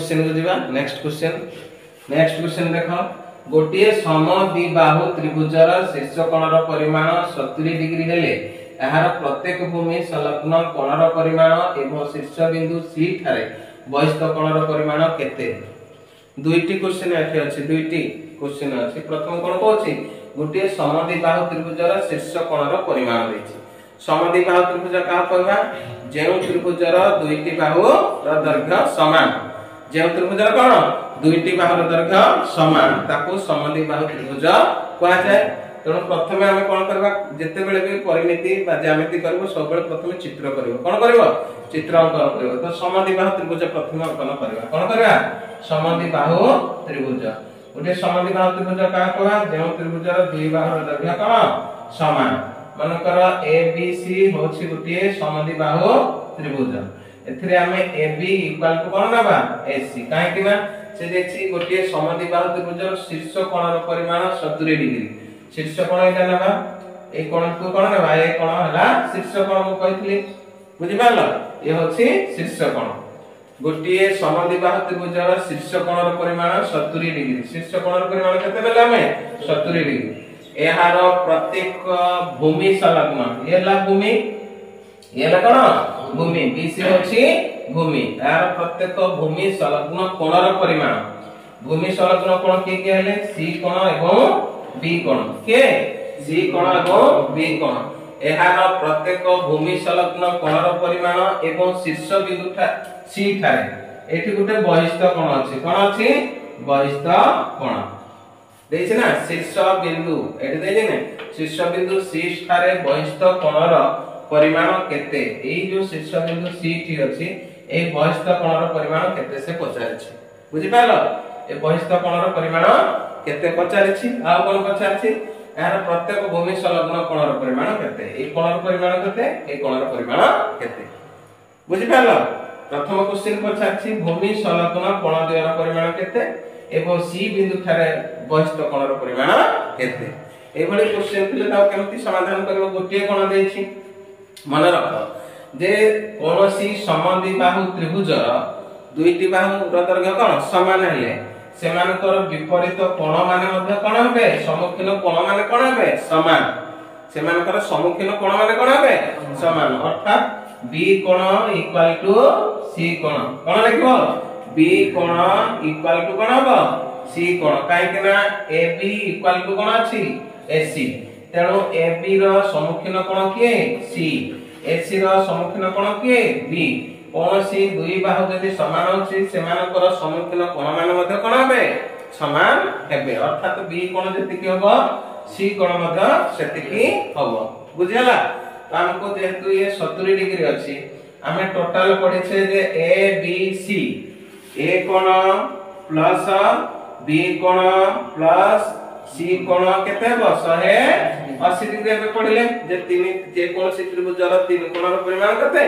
Question को जीवा next question देखो गोटे समद्विबाहु त्रिभुजर शीर्षकोणर परिमाण 70 डिग्री हेले एहार प्रत्येक भूमि संलग्न कोणर परिमाण एवं शीर्ष बिंदु सी ठारे बहिस्थ कोणर परिमाण केते दुईटी क्वेश्चन एठी अछि दुईटी क्वेश्चन अछि प्रथम कोन कहछि गोटे समद्विबाहु त्रिभुजर शीर्ष कोणर परिमाण देछि समद्विबाहु त्रिभुज का कहबा जेउ त्रिभुजर दुईटी बाहु र दैर्घ्य समान जेउ त्रिभुजर कोन दुईटी बाहुर दैर्घ्य समान ताको समद्विबाहु त्रिभुज कहा जाय तेणु प्रथमे हम कोन करबा जते बेले भी परिमिति बा ज्यामिति करबो सब बेले प्रथमे चित्र करबो कोन करबो चित्र अंकन करबो तो समद्विबाहु त्रिभुज प्रथमे अंकन करबा कोन करबा समद्विबाहु त्रिभुज गोटे समद्विबाहु त्रिभुज का कहबा जेउ त्रिभुजर दुई बाहुर दैर्घ्य कोन समान मनकर ए बी सी होछि गोटे समद्विबाहु त्रिभुज एथिरे हमें AB इक्वल टू कोन नबा AC काहे कि ना से देखछि गोटे समद्विबाहु त्रिभुजर शीर्ष कोणर परिमाण 70 डिग्री शीर्ष कोण एटा नबा ए कोण को कोन नबा ए कोण हला शीर्ष कोण को कहितली बुझि पारलो ए होछि शीर्ष कोण गोटे समद्विबाहु त्रिभुजर शीर्ष कोणर परिमाण 70 डिग्री शीर्ष कोणर परिमाण केते बेला हमें 70 डिग्री एहार प्रत्येक भूमि संलग्न एला भूमि एला कोन भूमि BC होछि भूमि यार प्रत्येक भूमि संलग्न कोणर परिमाण भूमि संलग्न कोण के हेले C कोण एवं B कोण के C कोण एवं B कोण एहार प्रत्येक भूमि संलग्न कोणर परिमाण एवं शीर्ष बिंदु C ठारे एठी गुटे बहिस्थ कोण अछि कोण अछि बहिस्थ कोण देछि ना शीर्ष बिंदु एठी देछि ने शीर्ष बिंदु C ठारे बहिस्थ कोणर परिमाण केते एई जो शीर्ष बिंदु C ठी अछि ए बहिस्थ कोणर परिमाण केते से पचारछि बुझि पालो ए बहिस्थ कोणर परिमाण केते पचारछि आ कोन पचारछि यार प्रत्येक भूमि संलग्न कोणर परिमाण केते ए कोणर परिमाण केते ए कोणर परिमाण केते बुझि पालो प्रथम क्वेश्चन पचारछि भूमि संलग्न कोण द्वयर परिमाण केते एवं C बिंदु ठारे बहिस्थ कोणर परिमाण केते एभली क्वेश्चन थिले ता केमति समाधान करबो गोटे कोण देछि मन रख जे कोनोसी समद्विबाहु त्रिभुजर दुईटी बाहु र दैर्घ्य कोन समान हेले सेमानकर विपरीत कोण माने मध्ये कोन हेबे सम्मुखीन कोण माने कोन हेबे समान सेमानकर सम्मुखीन कोण माने कोन हेबे समान अर्थात B कोण इक्वल टू C कोण कोन लिखबो B कोण इक्वल टू कोन हबो C कोण काहे कि ना AB इक्वल टू कोन अछि AC तेणु AB रो सम्मुखीन कोण किए C AC रो सम्मुखीन कोण किए B कोनसी दुई बाहु जदि समान अछि सेमानकर सम्मुखीन कोण मान मध्ये कोण हेबे समान हेबे अर्थात B कोण जति हबो C कोण मध्ये सेतिकी हबो बुझियला तो हमको जेहेतु ये 70 डिग्री अछि हमें टोटल पढिछे जे A B C A कोण प्लस B कोण प्लस C कोण केते हबो 180 डिग्री पे पढिले जे तीन जे कोन सी त्रिभुजर तीन कोणर परिमाण केते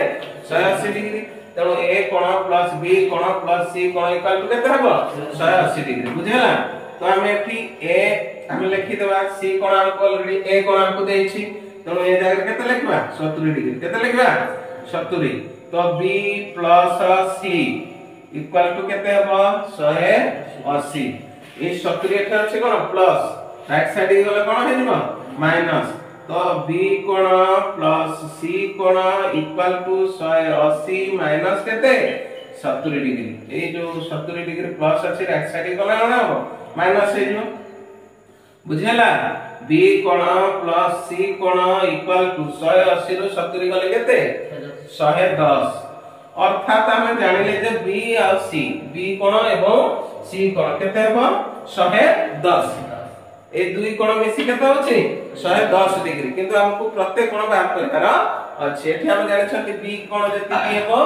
180 डिग्री तेणु A कोण प्लस B कोण प्लस C कोण इक्वल टू केते हबो 180 डिग्री बुझिला तो हम एठी A हम लिखि देबा C कोण हमको ऑलरेडी A कोण हमको देछि तेणु ए जगह केते लिखबा 70 डिग्री केते लिखबा 70 तो B plus C equal to केते हबो 180 ए 70 एटा अछि कोन प्लस राइट साइड गले कोन हे जिवो माइनस तो B कोण प्लस C कोण इक्वल टू 180 माइनस केते 70 डिग्री ए जो 70 डिग्री प्लस अछि राइट साइड गले कोन हो माइनस हे जिवो बुझियला B कोण प्लस C कोण इक्वल टू 180 रो 70 गले केते 110 अर्थात हम जानिले जे B और C B कोण एवं C कोण केते हो 110 ए दुई कोण मिसी केते होछि 110 डिग्री किंतु हमको प्रत्येक कोण बाहर करकार अछि एठी हम जानि छथि B कोण जति हेबो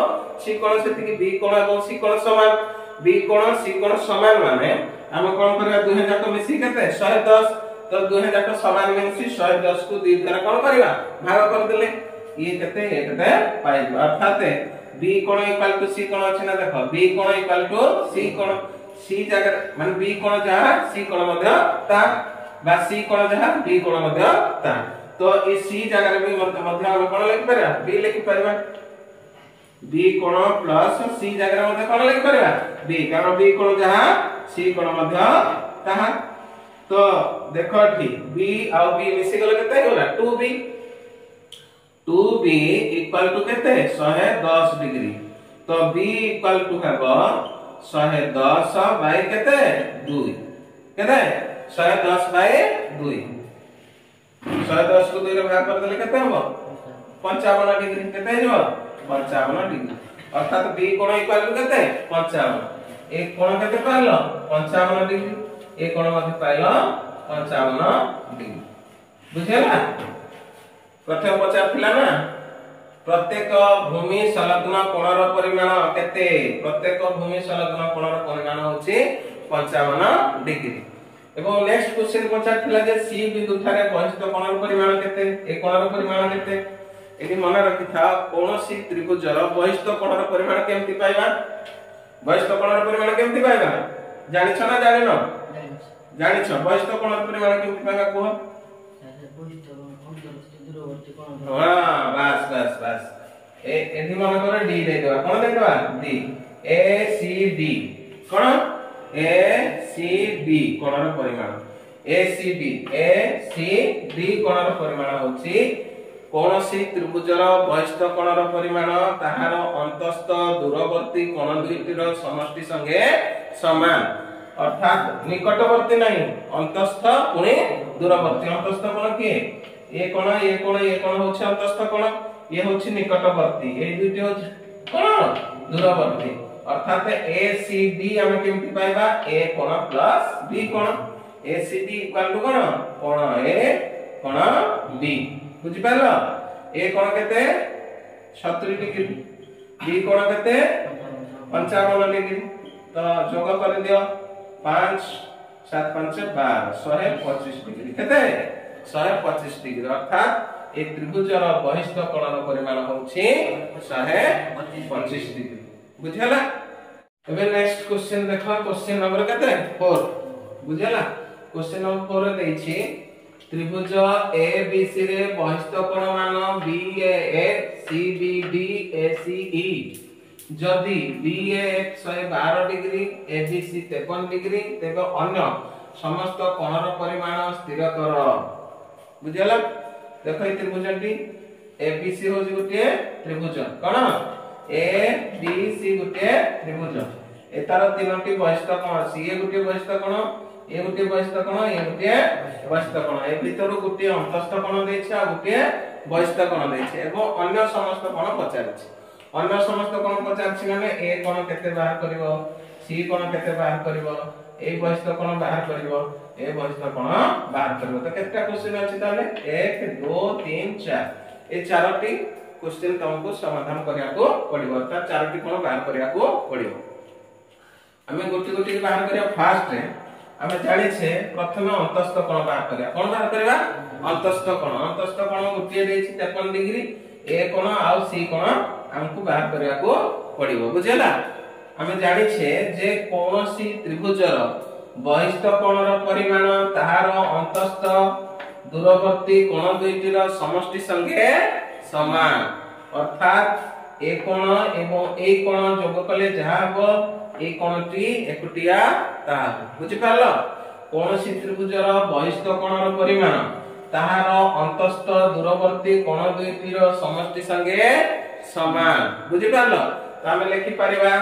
C कोण सेति B कोण एवं C कोण समान B कोण C कोण समान माने हम कोन करबा दुहे जाक मिसी केते 110 तो दुहे जाक समान मिसी 110 को 2 द्वारा कोन करबा भाग कर देले ये केते पाइबो अर्थात B कोण इक्वल टू C कोण अछि ना देखो B कोण इक्वल टू C कोण C जगह माने B कोण जहा C कोण मध्ये ता बा C कोण जहा B कोण मध्ये ता तो ए C जगह भी मध्ये हम कोण लिखि परबा B लिखि परबा बी कोण प्लस सी जगह मध्ये कोण लिख परबा बी कारण बी कोण जहा सी कोण मध्ये ताहा तो देखो एठी बी आ बी मिसी गले केते होला 2b 2b इक्वल टू केते 110 डिग्री तो b इक्वल टू हेबो 110 बाय केते 2 केते 110 बाय 2 110 को 2 रे भाग कर देले केते हबो 55 डिग्री केते हेबो 55 डिग्री अर्थात b कोण इक्वल टू केते 55 एक कोण केते पाइलो 55 डिग्री एक कोण मध्ये पाइलो 55 डिग्री बुझेला प्रथम पचार थिला ना प्रत्येक भूमि संलग्न कोणर परिमाण केते प्रत्येक भूमि संलग्न कोणर परिमाण होची 55 डिग्री एवं नेक्स्ट क्वेश्चन पचार थिला जे सी बिंदु थारे बहिष्ठ कोणर परिमाण केते ए कोणर परिमाण केते एटी मन रखि था कोनोसी त्रिभुजर बहिष्ठ कोणर परिमाण केमति पाइबा बहिष्ठ कोणर परिमाण केमति पाइबा जानिछ ना जानिनो जानिछ बहिष्ठ कोणर परिमाण केमति पाइबा को हां बस बस बस एठी मन करे डी दे देबा कोन दे देबा डी ए सी डी कोन ए सी डी कोणर परिमाण ए सी डी कोणर परिमाण होची कोनोसी त्रिभुजर बहिष्ठ कोणर परिमाण ताहार अंतस्थ दूरवर्ती कोण दुईटीर समष्टि संगे समान अर्थात निकटवर्ती नहीं अंतस्थ पुनी दूरवर्ती अंतस्थ कोण के ए कोण होछि अंतस्थ कोण ये होछि निकटवर्ती ए दुईटी होछि कोण दूरवर्ती अर्थात ए सी डी हम केमति पाइबा ए कोण प्लस बी कोण ए सी डी इक्वल टू कोण ए कोण बी बुझि पालो ए कोण केते 70 डिग्री बी कोण केते 55 डिग्री तो जोग कर दियो 5 7 5 12 125 डिग्री केते 125 डिग्री अर्थात ए त्रिभुजर बहिष्ठ कोणर परिमाण होछि 125 डिग्री बुझला एबे नेक्स्ट क्वेश्चन देखो क्वेश्चन नंबर केते 4 बुझला क्वेश्चन नंबर 4 रे दैछि त्रिभुज ए बी सी रे बहिष्ठ कोण मान B A C B D A C E जदि B A 112 degree A B C 53 degree तेबे अन्य समस्त कोणर परिमाण स्थिर कर बुझला देखो ई त्रिभुजटी ए बी सी हो गुटे त्रिभुज कोन ए बी सी गुटे त्रिभुज एतार तीनोटी बहिष्ठ कोण सी ए गुटे बहिष्ठ कोण ए गुटे बहिष्ठ कोण ए गुटे बहिष्ठ कोण ए भीतर गुटे अंतस्थ कोण देछि आ गुटे बहिष्ठ कोण देछि एवं अन्य समस्त कोण पचारछि अन्य समस्त कोण पचारछि माने ए कोण केते बाहर करिवो सी कोण केते बाहर करिवो ए बहिष्ठ कोण बाहर करिवो ए बहिष्ठ कोण बाहर करिवो तो केतटा क्वेश्चन अछि ताले 1 2 3 4 ए चारोटी क्वेश्चन तुमको समाधान करिया को पड़िबो अर्थात चारोटी कोण बाहर करिया को पड़िबो हमें गोटी गोटी बाहर करिया फास्ट रे हमें जानि छे प्रथम अंतस्थ कोण बाहर करिया कोण बाहर करिया अंतस्थ कोण गोटी देछि 53 डिग्री ए कोण आ सी कोण हमको बाहर करिया को पड़िबो बुझेला हमें जानि छे जे कोनोसी त्रिभुजर बहिष्ठ कोणर परिमाण ताहार अंतस्थ दूरवर्ती कोण दुईटीर समष्टि संगे समान अर्थात ए कोण एवं ए कोण जोग कले जहा हो ए कोणटी एकुटिया ता बुझि पालो कोनोसी त्रिभुजर बहिष्ठ कोणर परिमाण ताहार अंतस्थ दूरवर्ती कोण दुईटीर समष्टि संगे समान बुझि पालो तो हम लिखि परिबा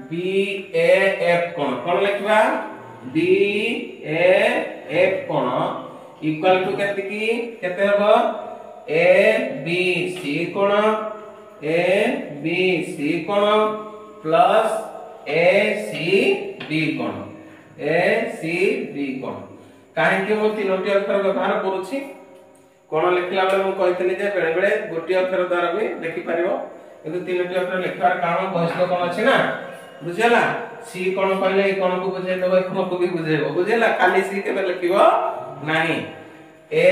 बी ए एफ कोण लिखबा बी ए एफ कोण इक्वल टू केते हबो ए बी सी कोण ए बी सी कोण प्लस ए सी डी कोण ए सी डी कोण काहे कि मो तीनोटी अक्षर व्यवहार करूची कोण लिखला बेले मु कहितली जे बेले बेले गोटी अक्षर द्वारा भी लिखि परिबो किंतु तीनोटी अक्षर लिखबार कारण बहिष्ठ कोण अछि ना बुझेला सी कोण कहले ए कोण को बुझे देबो कोण को भी बुझेबो बुझेला खाली सी केबे लिखिबो नाही ए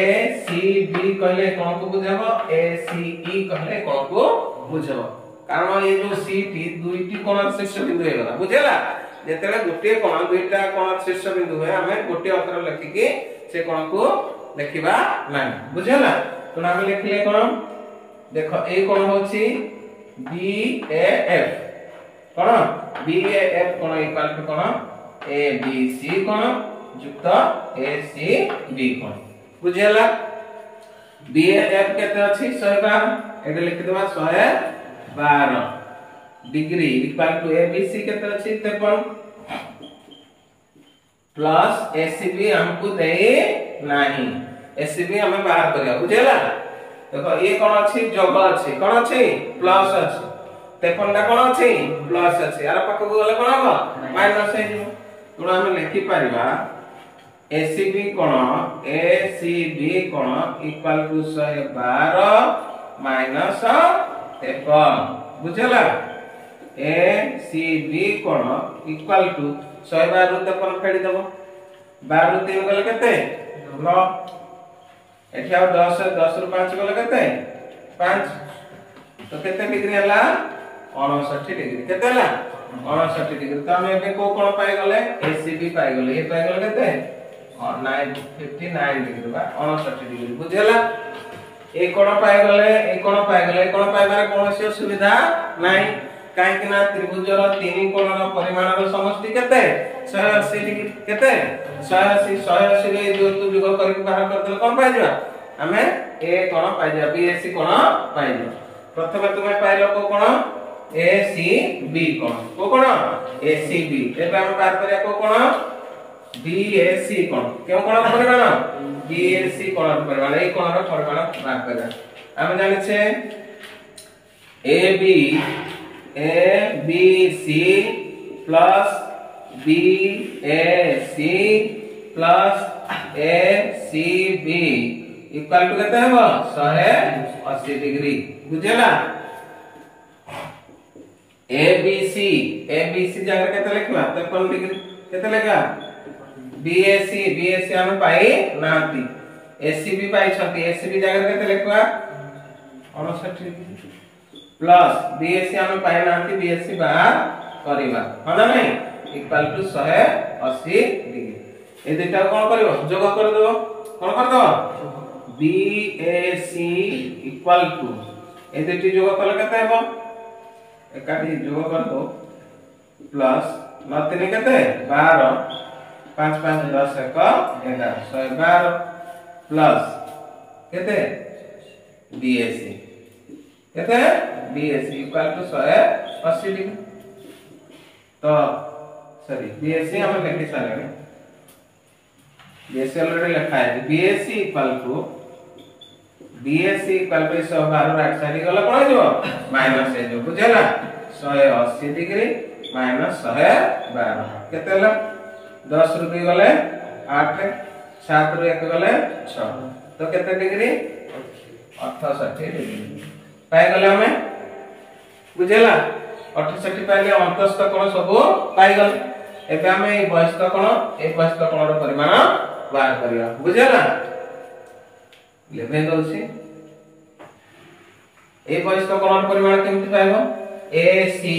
सी डी कहले कोण को बुझेबो ए सी ई कहले कोण को बुझेबो कारण ये जो सी टी दुईटी कोण शीर्ष बिंदु हेगला बुझेला जेतेले गोटे कोण दुईटा कोण शीर्ष बिंदु है हमें गोटे अक्षर लिखि के से कोण को लिखिबा नाही बुझेला तो हम लिखले कोण देखो ए कोण होची बी ए एफ कोन बी ए एफ कोन इक्वल टू कोन ए बी सी कोन युक्त ए सी बी कोन बुझियला बी ए एफ केते अछि 112 एटा लिखि देबा 112 degree equal to A B C केते अछि 53 प्लस ए सी बी हमको दे नाही ए सी बी हमें बाहर करिया बुझियला देखो ये कोन अछि जोग अछि कोन अछि प्लस अछि 53 टा कोन अछि प्लस अछि यार पक्का को गले कोन हो माइनस हे जो तो हम लिखि परिबा एसीबी कोन एसीबी कोन इक्वल टू 112 माइनस 53 बुझला एसीबी कोन इक्वल टू 112 रु 53 फेडी देबो 12 रु 3 गले केते 9 एठी आ 10 10 रु 5 गले केते 5 तो केते डिग्री हला 59 डिग्री केते हला 59 डिग्री तो हम एबे को कोन पाई गले एसीबी पाई गले ये पाई गले केते 59 डिग्री बा 59 डिग्री बुझला ए कोन पाई गले ए कोन पाई गले कोन पाइबार कोनोसी सुविधा नाही काहे कि ना त्रिभुजर तीन कोणर परिमाणर समष्टि केते 180 डिग्री केते 180 रे जो तू जुग करके बाहर कर देल कोन पाइ जा हमें ए कोन पाइ जा बीएसी कोन पाइ जा प्रथमे तुमे पाइलो को कोन एसीबी कोन एसीबी एबे हम बात करिया को कोन बीएसी कोन केउ कोन परिमाण बीएसी कोन परिमाण ए कोनर परिमाण बात करिया हम जानि छे ए B C plus B A C plus A C B equal to केते हो 180 डिग्री बुझला ए बी सी जगह केते लिखबा 53 डिग्री केते लेगा बी ए सी हम पाई नाती ए सी बी पाई छथि ए सी बी जगह केते लिखबा 59 डिग्री प्लस बीएससी हम पाए नांती बीएससी बाहर करिबा हना नहीं इक्वल टू 180 डिग्री ए दुटा कोन करबो जोग कर देबो कोन कर देबो बीएससी इक्वल टू ए दुटी जोग कले केते हेबो एकाठी जोग कर दो प्लस 9 3 केते 12 5 5 10 1 11 112 प्लस केते बीएससी केते बीएससी इक्वल टू 180 डिग्री तो सॉरी बीएससी हम लिखि सारे बीएससी ऑलरेडी लिखा है BSc equal to 112 right side गला कोन हो माइनस है जो बुझला 180 डिग्री माइनस 112 केते हला 10 रु 2 गले 8 7 रु 1 गले 6 तो केते डिग्री 68 डिग्री पाई गले हमें बुझेला 68 पाइले अंतस्थ कोण सब पाई गले एबे हमें ए बहिस्थ कोणर परिमाण बाहर करिया बुझेला लेबे दोसी ए बहिस्थ कोणर परिमाण केमति पाइबो ACE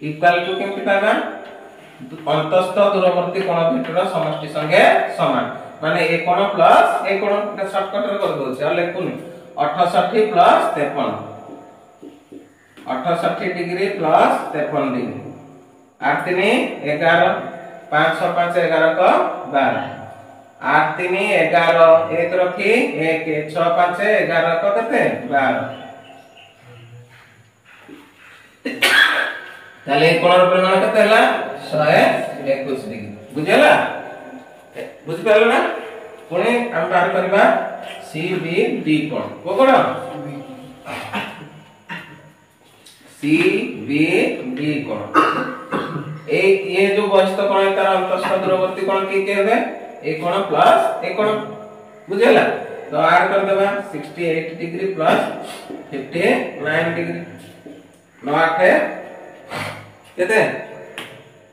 इक्वल टू केमति पाइबा अंतस्थ दूरवर्ती कोण भितर समष्टि संगे समान माने ए कोण प्लस ए कोण का शॉर्टकट रे कर दो छै लेखुनी 68 प्लस 53 68 डिग्री प्लस 53 डिग्री 8 3 11 5 6 5 11 का 12 8 3 11 1 रखी 1 6 5 11 का केते 12 ताले कोणर परिमाण केते हला 121 डिग्री बुझला बुझ पालो ना पुणे हम बाहर करबा CBD कोण को कोण CBD कोण ए ये जो बहिस्थ कोण है तार अंतस्थ दूरवर्ती कोण के हेबे ए कोण प्लस ए कोण बुझला तो आर कर देबा 68 डिग्री प्लस 59 डिग्री 9 8 केते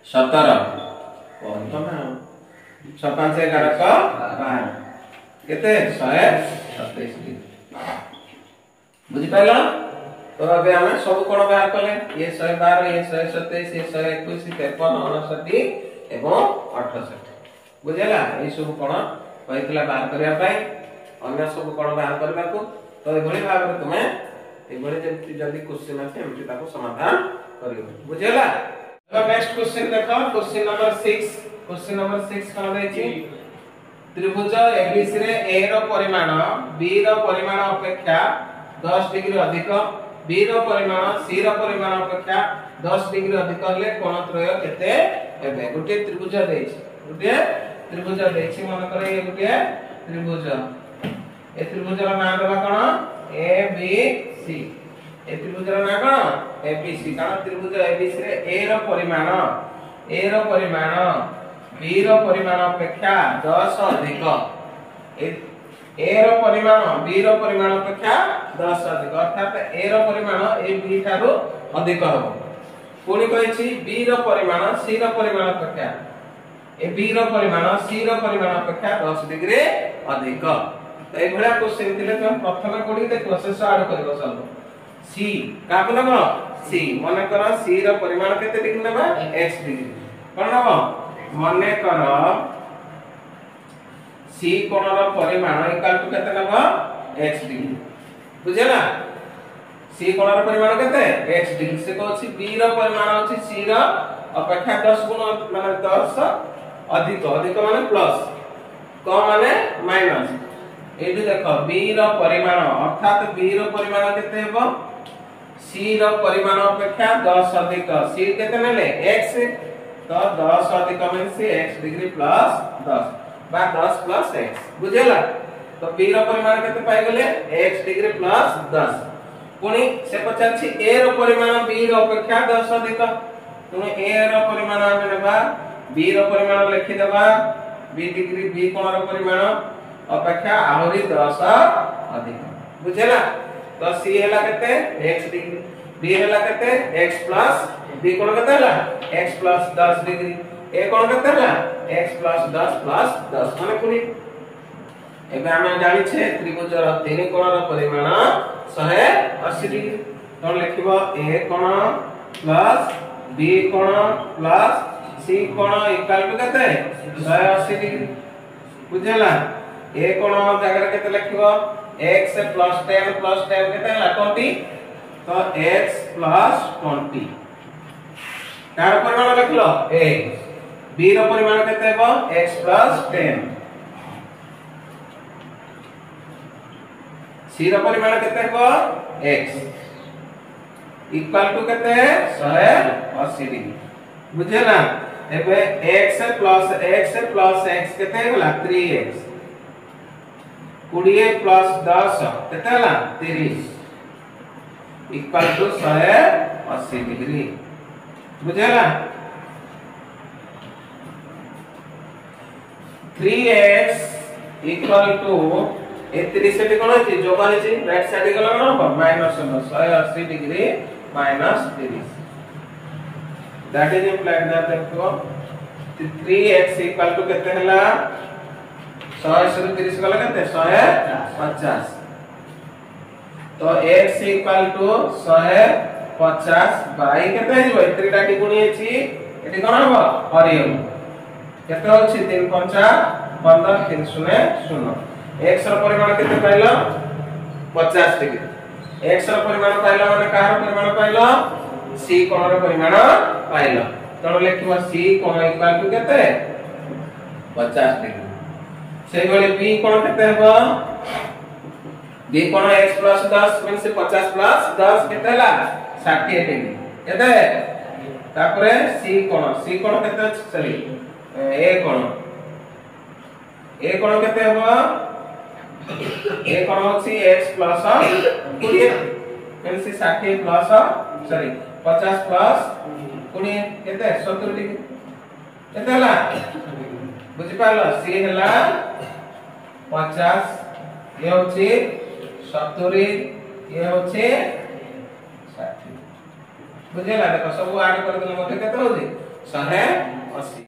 17 कोन तो ना 6 5 11 का 12 केते 127 डिग्री बुझि पाइलो तो अबे हमें सब कोण बाहर करले ये 112 ये 127 ये 121 53 59 एवं 68 बुझला ए सब कोण कहितला बाहर करिया पई अन्य सब कोण बाहर करबा को तो एभली भाव रे तुमे एभली जेमति जल्दी क्वेश्चन आछे एमति ताको समाधान करियो बुझेला। अब नेक्स्ट क्वेश्चन देखो क्वेश्चन नंबर 6 क्वेश्चन नंबर 6 कोन देछि त्रिभुज एबीसी रे ए रो परिमाण बी रो परिमाण अपेक्षा 10 डिग्री अधिक बी रो परिमाण सी रो परिमाण अपेक्षा 10 डिग्री अधिक हले कोण त्रय केते हेबे। गुटे त्रिभुज देछि गुटे त्रिभुज देछि मन करे ए गुटे त्रिभुज ए त्रिभुज रो नाम देबा कोन ए बी सी ए त्रिभुज रो नाम कोन ए बी सी कारण त्रिभुज एबीसी रे ए रो परिमाण बी रो परिमाण अपेक्षा 10 अधिक ए रो परिमाण बी रो परिमाण अपेक्षा 10 अधिक अर्थात ए रो परिमाण ए बी थारो अधिक हो पुणी कहिछि बी रो परिमाण सी रो परिमाण अपेक्षा ए बी रो परिमाण सी रो परिमाण अपेक्षा 10 डिग्री अधिक। तो ए भला क्वेश्चन थिले तुम प्रथम कोडी देखो शेष आड करबो सब सी का को नबो सी मन कर सी रो परिमाण केते डिग्री नबा x डिग्री कोन नबो मने कर सी कोण रो परिमाण इक्वल टू केते नबा x डिग्री बुझेला सी कोण रो परिमाण केते x डिग्री से कहछि b रो परिमाण अछि c रो अपेक्षा 10 गुण माने 10 अधिक अधिक माने प्लस कम माने माइनस एठी देखो b रो परिमाण अर्थात b रो परिमाण केते हेबो c रो परिमाण अपेक्षा 10 अधिक c केते नेले x तो 10 अधिक मींस x डिग्री प्लस 10 बा 10 प्लस x बुझेला। तो b रो परिमाण केते पाइ गेले x डिग्री प्लस 10 पुनी से पचाछि a रो परिमाण b रो अपेक्षा 10 अधिक तुम a रो परिमाण आनेबा b रो परिमाण लिखि देबा b डिग्री b कोण रो परिमाण अपेक्षा आहुरी 10 अधिक बुझेला। तो c हैला केते x डिग्री b हैला केते x प्लस b कोण केते हैला x प्लस 10 डिग्री a कोण केते हैला x प्लस 10 प्लस 10 माने पुनी एबे हम जानि छे त्रिभुज रो तीन कोण रो परिमाण 180 डिग्री तो लिखिबो a कोण प्लस b कोण प्लस c कोण इक्वल टू केते 180 डिग्री बुझेला। a कोण जगह केते लिखिबो x प्लस 10 केते हैला 20 तो x प्लस 20 कार परिमाण लिखलो a b रो परिमाण केते हेबो x प्लस 10 c रो परिमाण केते हेबो x इक्वल टू केते 180 डिग्री बुझेला। एबे x प्लस x केते होला 3x 20 प्लस 10 केते होला 30 इक्वल टू 180 डिग्री बुझेला। 3x इक्वल टू ए 30 से कोन अछि जोगा अछि राइट साइड गला कोन minus 180 degree minus 30 that is implied that देखो 3x इक्वल टू केते हला 100 से 30 गला केते 150 तो x इक्वल टू 150 बाई केते हिबो एत्रीटा टी गुणी अछि एटी कोन हबो हरियम केते होछि 3 5 15 3 0 0 x रो परिमाण केते पाइलो 50 डिग्री x रो परिमाण पाइलो माने कार परिमाण पाइलो c कोण रो परिमाण पाइलो तो लिखिबो c कोण इक्वल टू केते 50 डिग्री से गले b कोण केते हेबो b कोण x प्लस 10 मींस 50 प्लस 10 केते हला 60 डिग्री केते तापरे c कोण केते सॉरी a कोण केते हेबो a कोण होछि x plus 20 means 60 plus sorry 50 plus 20 केते 70 डिग्री केते हला बुझि पालो c हला 50 ये होछि 70 ये होछि 60 बुझेला देखो सब ऐड कर देले मते केते होछि 180